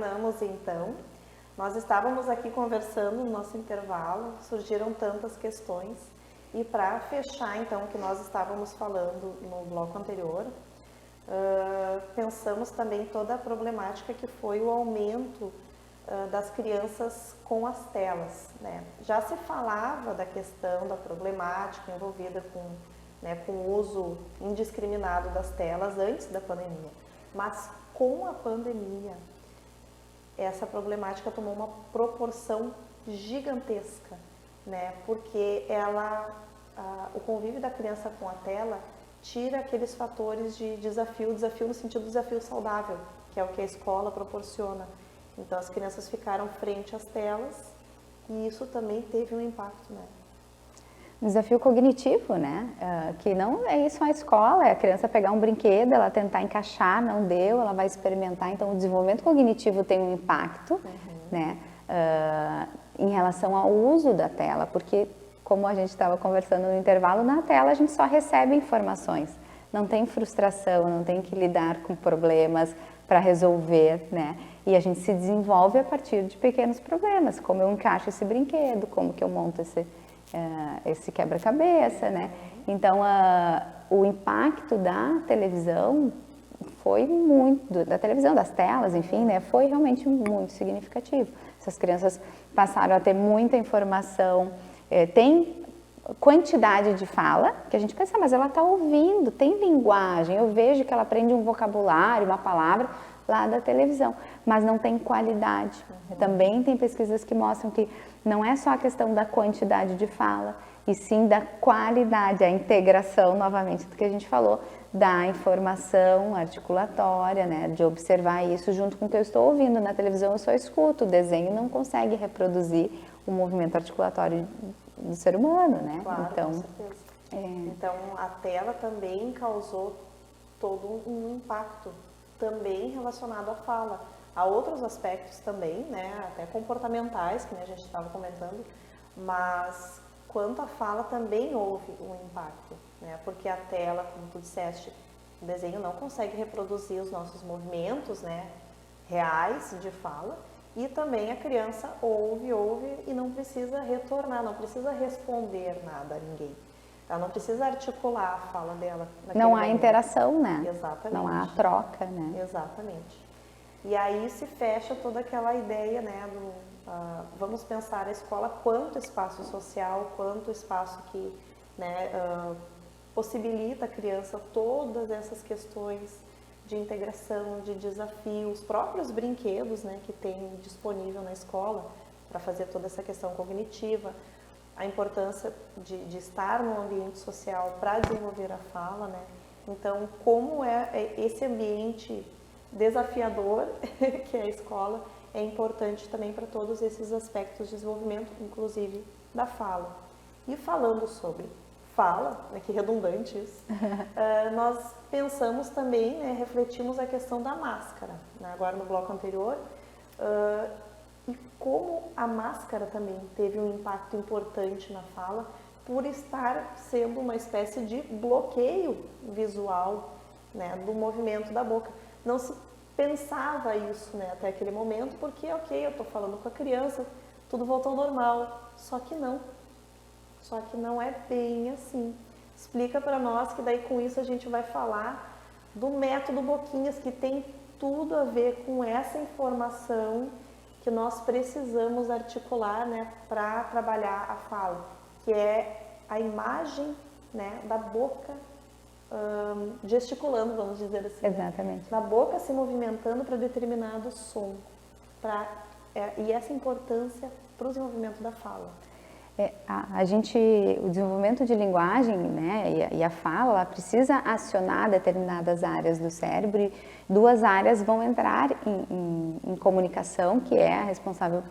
retornamos então. Nós estávamos aqui conversando no nosso intervalo, surgiram tantas questões e para fechar então o que nós estávamos falando no bloco anterior, pensamos também toda a problemática que foi o aumento das crianças com as telas, né? Já se falava da questão da problemática envolvida com o uso indiscriminado das telas antes da pandemia, mas com a pandemia essa problemática tomou uma proporção gigantesca, né? Porque o convívio da criança com a tela tira aqueles fatores de desafio no sentido do desafio saudável, que é o que a escola proporciona. Então as crianças ficaram frente às telas e isso também teve um impacto, né? Desafio cognitivo, né? Que não é isso a escola, é a criança pegar um brinquedo, ela tentar encaixar, não deu, ela vai experimentar. Então o desenvolvimento cognitivo tem um impacto, né? Em relação ao uso da tela, porque como a gente estava conversando no intervalo, na tela a gente só recebe informações, não tem frustração, não tem que lidar com problemas para resolver, né? E a gente se desenvolve a partir de pequenos problemas, como eu encaixo esse brinquedo, como que eu monto esse quebra-cabeça, né? Então, o impacto da televisão foi muito, da televisão, das telas, enfim, né? Foi realmente muito significativo. Essas crianças passaram a ter muita informação, tem quantidade de fala, que a gente pensa, mas ela está ouvindo, tem linguagem, eu vejo que ela aprende um vocabulário, uma palavra lá da televisão, mas não tem qualidade. Também tem pesquisas que mostram que não é só a questão da quantidade de fala, e sim da qualidade, a integração, novamente, do que a gente falou, da informação articulatória, né, de observar isso junto com o que eu estou ouvindo. Na televisão eu só escuto, o desenho não consegue reproduzir o movimento articulatório do ser humano, né? Claro, então, com certeza. Então, a tela também causou todo um impacto, também relacionado à fala. Há outros aspectos também, né, até comportamentais, que a gente estava comentando, mas quanto à fala também houve um impacto, né, porque a tela, como tu disseste, o desenho não consegue reproduzir os nossos movimentos, né, reais de fala, e também a criança ouve e não precisa retornar, não precisa responder nada a ninguém. Ela não precisa articular a fala dela. Não há interação, né? Exatamente. Não há troca, né? Exatamente. E aí se fecha toda aquela ideia, né, vamos pensar a escola quanto espaço social, quanto espaço que, né, possibilita a criança todas essas questões de integração, de desafio, os próprios brinquedos, né, que tem disponível na escola para fazer toda essa questão cognitiva, a importância de estar no ambiente social para desenvolver a fala, né? Então, como é esse ambiente desafiador que é a escola, é importante também para todos esses aspectos de desenvolvimento, inclusive da fala. E falando sobre fala, né, que redundante isso, nós pensamos também, né, refletimos a questão da máscara, né, agora no bloco anterior, e como a máscara também teve um impacto importante na fala, por estar sendo uma espécie de bloqueio visual, né, do movimento da boca. Não se pensava isso, né, até aquele momento, porque, ok, eu estou falando com a criança, tudo voltou ao normal, só que não é bem assim. Explica para nós que daí com isso a gente vai falar do método Boquinhas, que tem tudo a ver com essa informação que nós precisamos articular, né, para trabalhar a fala, que é a imagem, né, da boca gesticulando, vamos dizer assim. Exatamente. Né? Da boca se movimentando para determinado som. E essa importância para o desenvolvimento da fala. O desenvolvimento de linguagem, né, e a fala, ela precisa acionar determinadas áreas do cérebro, e duas áreas vão entrar em comunicação, que é a responsável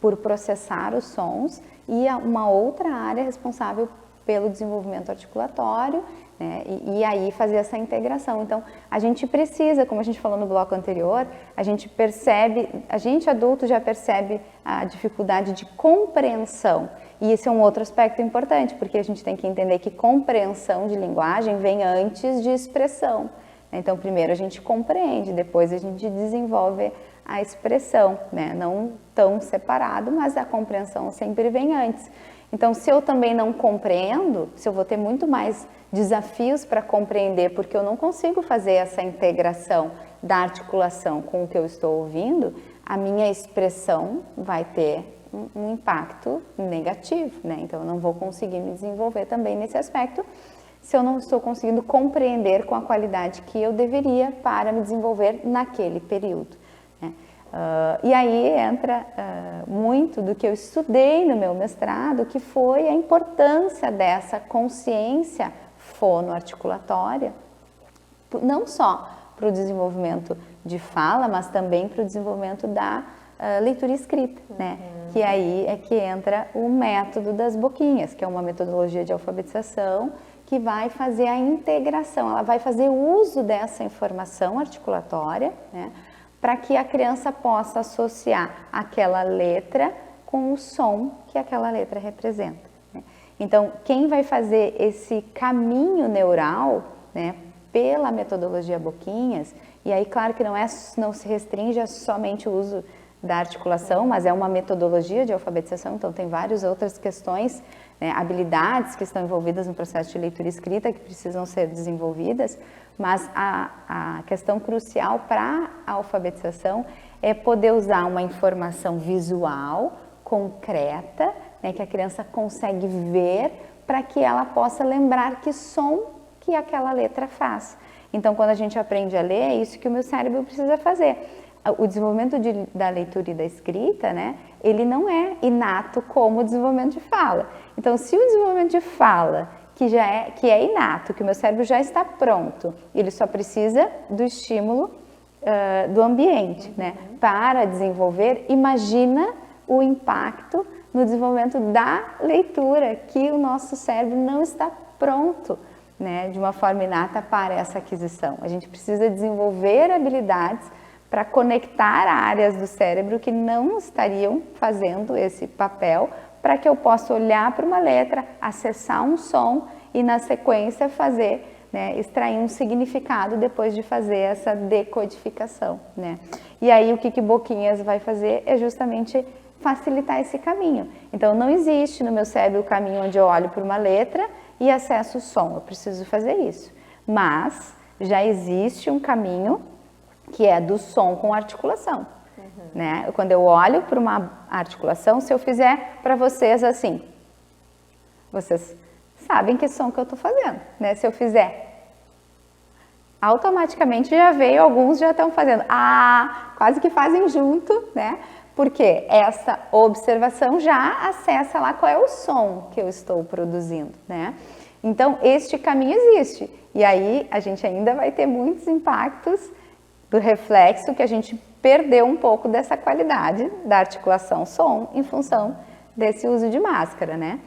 por processar os sons, e uma outra área responsável pelo desenvolvimento articulatório, né, e aí fazer essa integração. Então, a gente precisa, como a gente falou no bloco anterior, a gente adulto já percebe a dificuldade de compreensão, e esse é um outro aspecto importante, porque a gente tem que entender que compreensão de linguagem vem antes de expressão. Então, primeiro a gente compreende, depois a gente desenvolve a expressão, né? Não tão separado, mas a compreensão sempre vem antes. Então, se eu também não compreendo, se eu vou ter muito mais desafios para compreender, porque eu não consigo fazer essa integração da articulação com o que eu estou ouvindo, a minha expressão vai ter um impacto negativo, né? Então, eu não vou conseguir me desenvolver também nesse aspecto, se eu não estou conseguindo compreender com a qualidade que eu deveria para me desenvolver naquele período, né? E aí entra muito do que eu estudei no meu mestrado, que foi a importância dessa consciência fonoarticulatória, não só para o desenvolvimento de fala, mas também para o desenvolvimento da leitura escrita, né? Que aí é que entra o método das boquinhas, que é uma metodologia de alfabetização que vai fazer a integração, ela vai fazer uso dessa informação articulatória, né? Para que a criança possa associar aquela letra com o som que aquela letra representa, né? Então, quem vai fazer esse caminho neural, né, pela metodologia Boquinhas, e aí claro que não se restringe a somente o uso da articulação, mas é uma metodologia de alfabetização, então tem várias outras questões, né, habilidades que estão envolvidas no processo de leitura e escrita que precisam ser desenvolvidas, mas a questão crucial para a alfabetização é poder usar uma informação visual, concreta, né, que a criança consegue ver, para que ela possa lembrar que som que aquela letra faz. Então, quando a gente aprende a ler, é isso que o meu cérebro precisa fazer. O desenvolvimento da leitura e da escrita, né, ele não é inato como o desenvolvimento de fala. Então, se o desenvolvimento de fala, que é inato, que o meu cérebro já está pronto, ele só precisa do estímulo do ambiente, né, para desenvolver, imagina o impacto no desenvolvimento da leitura, que o nosso cérebro não está pronto, né, de uma forma inata para essa aquisição. A gente precisa desenvolver habilidades para conectar áreas do cérebro que não estariam fazendo esse papel, para que eu possa olhar para uma letra, acessar um som e na sequência fazer, né, extrair um significado depois de fazer essa decodificação, né? E aí o que Boquinhas vai fazer é justamente facilitar esse caminho. Então não existe no meu cérebro o caminho onde eu olho para uma letra e acesso o som, eu preciso fazer isso. Mas já existe um caminho que é do som com articulação, né? Quando eu olho para uma articulação, se eu fizer para vocês assim, vocês sabem que som que eu estou fazendo, né? Se eu fizer, automaticamente já veio, alguns já estão fazendo, quase que fazem junto, né? Porque essa observação já acessa lá qual é o som que eu estou produzindo, né? Então, este caminho existe. E aí, a gente ainda vai ter muitos impactos do reflexo, que a gente perdeu um pouco dessa qualidade da articulação som em função desse uso de máscara, né?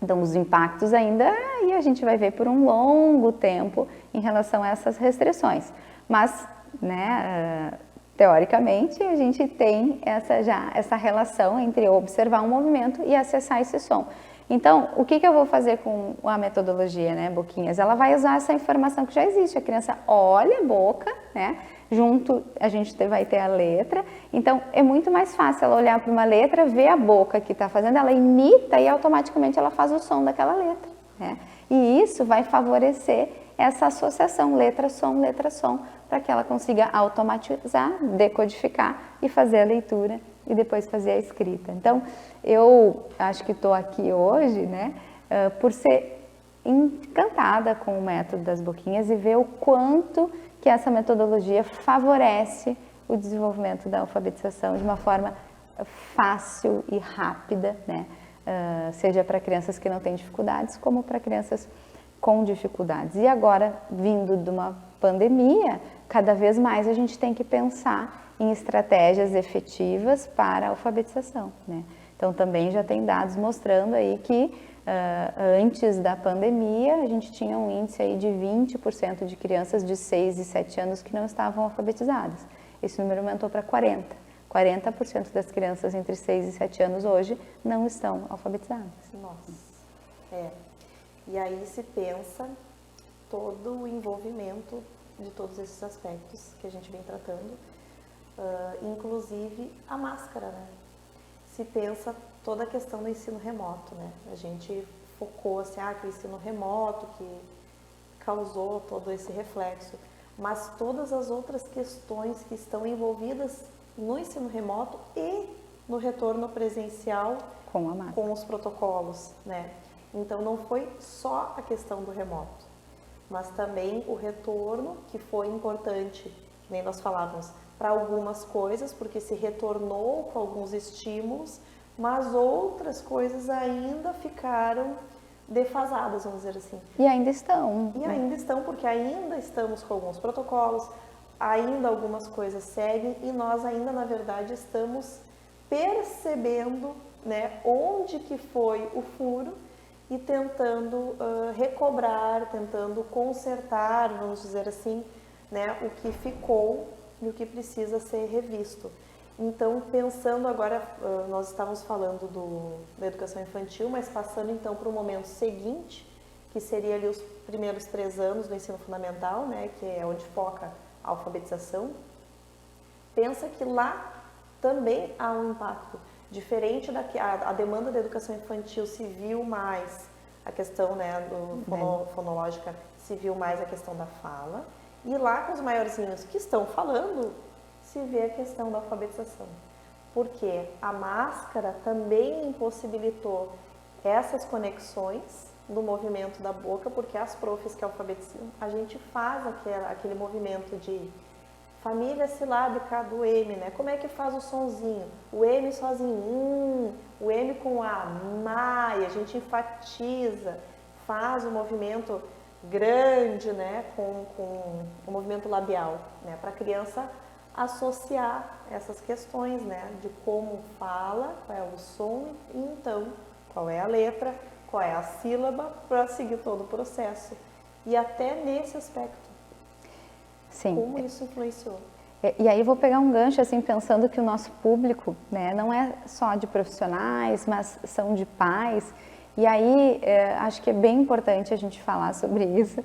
Então, os impactos ainda, e a gente vai ver por um longo tempo em relação a essas restrições. Mas, né, teoricamente, a gente tem essa relação entre observar um movimento e acessar esse som. Então, o que eu vou fazer com a metodologia, né, Boquinhas? Ela vai usar essa informação que já existe. A criança olha a boca, né? Junto a gente vai ter a letra. Então, é muito mais fácil ela olhar para uma letra, ver a boca que está fazendo, ela imita e automaticamente ela faz o som daquela letra, né? E isso vai favorecer essa associação letra-som, para que ela consiga automatizar, decodificar e fazer a leitura e depois fazer a escrita. Então, eu acho que estou aqui hoje, né, por ser encantada com o método das Boquinhas e ver o quanto que essa metodologia favorece o desenvolvimento da alfabetização de uma forma fácil e rápida, né, seja para crianças que não têm dificuldades, como para crianças com dificuldades. E agora, vindo de uma pandemia, cada vez mais a gente tem que pensar em estratégias efetivas para a alfabetização, né? Então, também já tem dados mostrando aí que antes da pandemia, a gente tinha um índice aí de 20% de crianças de 6 e 7 anos que não estavam alfabetizadas. Esse número aumentou para 40%. 40% das crianças entre 6 e 7 anos hoje não estão alfabetizadas. Nossa, E aí se pensa todo o envolvimento de todos esses aspectos que a gente vem tratando inclusive a máscara, né? Se pensa toda a questão do ensino remoto, né? A gente focou assim, que o ensino remoto que causou todo esse reflexo, mas todas as outras questões que estão envolvidas no ensino remoto e no retorno presencial com os protocolos, né? Então não foi só a questão do remoto, mas também o retorno, que foi importante, que nem nós falávamos, para algumas coisas, porque se retornou com alguns estímulos, mas outras coisas ainda ficaram defasadas, vamos dizer assim. E ainda estão. E ainda estão, porque ainda estamos com alguns protocolos, ainda algumas coisas seguem e nós ainda, na verdade, estamos percebendo, né, onde que foi o furo e tentando recobrar, tentando consertar, vamos dizer assim, né, o que ficou e o que precisa ser revisto. Então, pensando agora, nós estávamos falando da educação infantil, mas passando então para o momento seguinte, que seria ali os primeiros 3 anos do ensino fundamental, né, que é onde foca a alfabetização, pensa que lá também há um impacto. Diferente da que a demanda da educação infantil se viu mais a questão, né, fonológica, se viu mais a questão da fala, e lá com os maiorzinhos que estão falando, se vê a questão da alfabetização. Porque a máscara também impossibilitou essas conexões do movimento da boca, porque as profs que alfabetizam, a gente faz aquele movimento de família silábica do M, né? Como é que faz o sonzinho? O M sozinho, o M com a, ma, e a gente enfatiza, faz o movimento grande, né? Com o movimento labial, né? Para a criança associar essas questões, né? De como fala, qual é o som e então qual é a letra, qual é a sílaba, para seguir todo o processo. E até nesse aspecto. Sim. Como isso influenciou? E aí vou pegar um gancho, assim, pensando que o nosso público, né, não é só de profissionais, mas são de pais. E aí acho que é bem importante a gente falar sobre isso,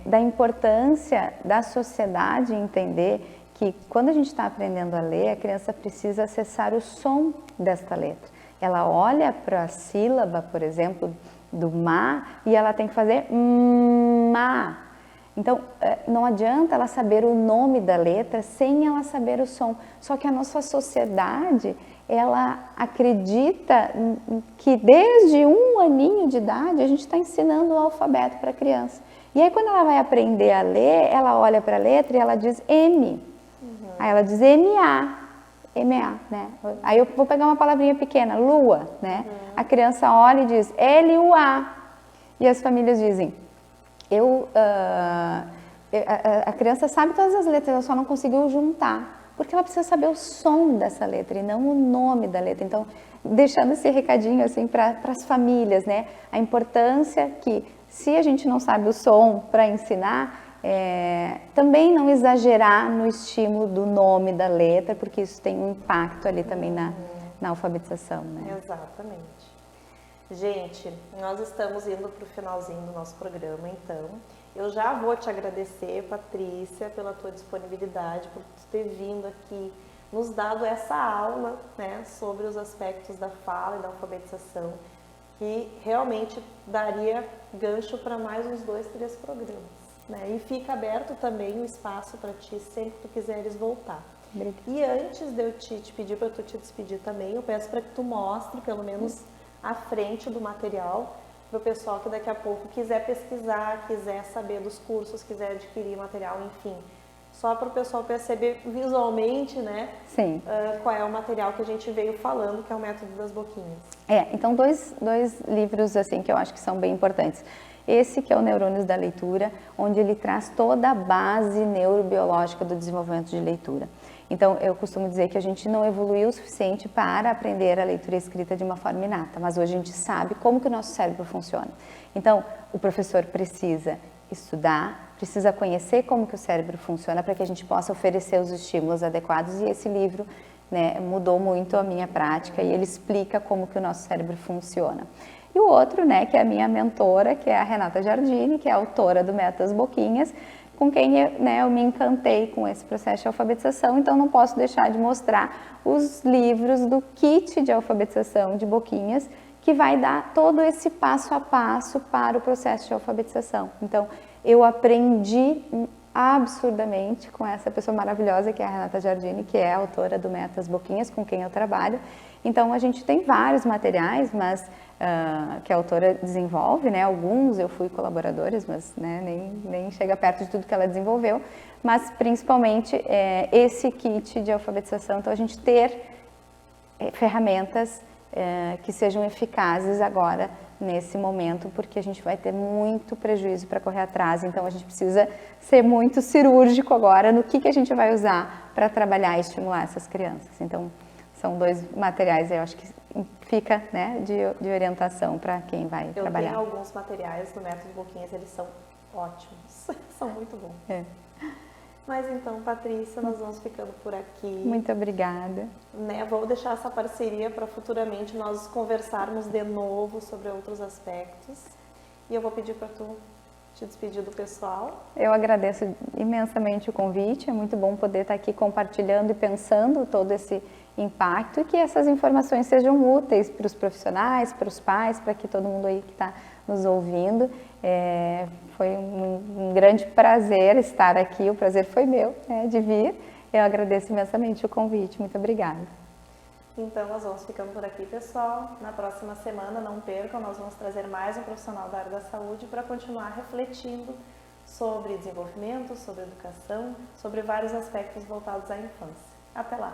da importância da sociedade entender que quando a gente está aprendendo a ler, a criança precisa acessar o som desta letra. Ela olha para a sílaba, por exemplo, do ma, e ela tem que fazer ma. Então, não adianta ela saber o nome da letra sem ela saber o som. Só que a nossa sociedade, ela acredita que desde 1 aninho de idade a gente está ensinando o alfabeto para a criança. E aí quando ela vai aprender a ler, ela olha para a letra e ela diz M. Aí ela diz M-A, M-A, né? Aí eu vou pegar uma palavrinha pequena, lua, né? A criança olha e diz L-U-A. E as famílias dizem, a criança sabe todas as letras, ela só não conseguiu juntar, porque ela precisa saber o som dessa letra e não o nome da letra. Então, deixando esse recadinho assim para as famílias, né? A importância que, se a gente não sabe o som para ensinar, também não exagerar no estímulo do nome da letra, porque isso tem um impacto ali também na alfabetização, né? Exatamente. Gente, nós estamos indo para o finalzinho do nosso programa, então eu já vou te agradecer, Patrícia, pela tua disponibilidade, por ter vindo aqui, nos dado essa aula, né, sobre os aspectos da fala e da alfabetização, que realmente daria gancho para mais uns 2, 3 programas. Né? E fica aberto também o espaço para ti sempre que tu quiseres voltar. Obrigada. E antes de eu te pedir para tu te despedir também, eu peço para que tu mostre pelo menos a frente do material para o pessoal que daqui a pouco quiser pesquisar, quiser saber dos cursos, quiser adquirir material, enfim. Só para o pessoal perceber visualmente, né? Sim. Qual é o material que a gente veio falando, que é o Método das Boquinhas. Então dois livros assim que eu acho que são bem importantes. Esse que é o Neurônios da Leitura, onde ele traz toda a base neurobiológica do desenvolvimento de leitura. Então, eu costumo dizer que a gente não evoluiu o suficiente para aprender a leitura e escrita de uma forma inata, mas hoje a gente sabe como que o nosso cérebro funciona. Então, o professor precisa estudar, precisa conhecer como que o cérebro funciona para que a gente possa oferecer os estímulos adequados, e esse livro, né, mudou muito a minha prática e ele explica como que o nosso cérebro funciona. E o outro, né, que é a minha mentora, que é a Renata Giardini, que é a autora do Método das Boquinhas, com quem eu me encantei com esse processo de alfabetização, então não posso deixar de mostrar os livros do kit de alfabetização de Boquinhas, que vai dar todo esse passo a passo para o processo de alfabetização. Então, eu aprendi absurdamente com essa pessoa maravilhosa que é a Renata Giardini, que é a autora do Metas Boquinhas, com quem eu trabalho. Então, a gente tem vários materiais, mas que a autora desenvolve, né? Alguns eu fui colaboradores, mas né, nem chega perto de tudo que ela desenvolveu, mas principalmente esse kit de alfabetização. Então, a gente ter ferramentas que sejam eficazes agora, nesse momento, porque a gente vai ter muito prejuízo para correr atrás, então a gente precisa ser muito cirúrgico agora no que a gente vai usar para trabalhar e estimular essas crianças. Então, são 2 materiais, eu acho que fica, né, de orientação para quem vai trabalhar. Eu tenho alguns materiais do Método Boquinhas, eles são ótimos, são muito bons. Mas então, Patrícia, nós vamos ficando por aqui. Muito obrigada. Vou deixar essa parceria para futuramente nós conversarmos de novo sobre outros aspectos. E eu vou pedir para tu te despedir do pessoal. Eu agradeço imensamente o convite, é muito bom poder estar aqui compartilhando e pensando todo esse impacto e que essas informações sejam úteis para os profissionais, para os pais, para que todo mundo aí que está nos ouvindo. Foi um grande prazer estar aqui, o prazer foi meu, né, de vir. Eu agradeço imensamente o convite, muito obrigada. Então, nós vamos ficando por aqui, pessoal. Na próxima semana, não percam, nós vamos trazer mais um profissional da área da saúde para continuar refletindo sobre desenvolvimento, sobre educação, sobre vários aspectos voltados à infância. Até lá!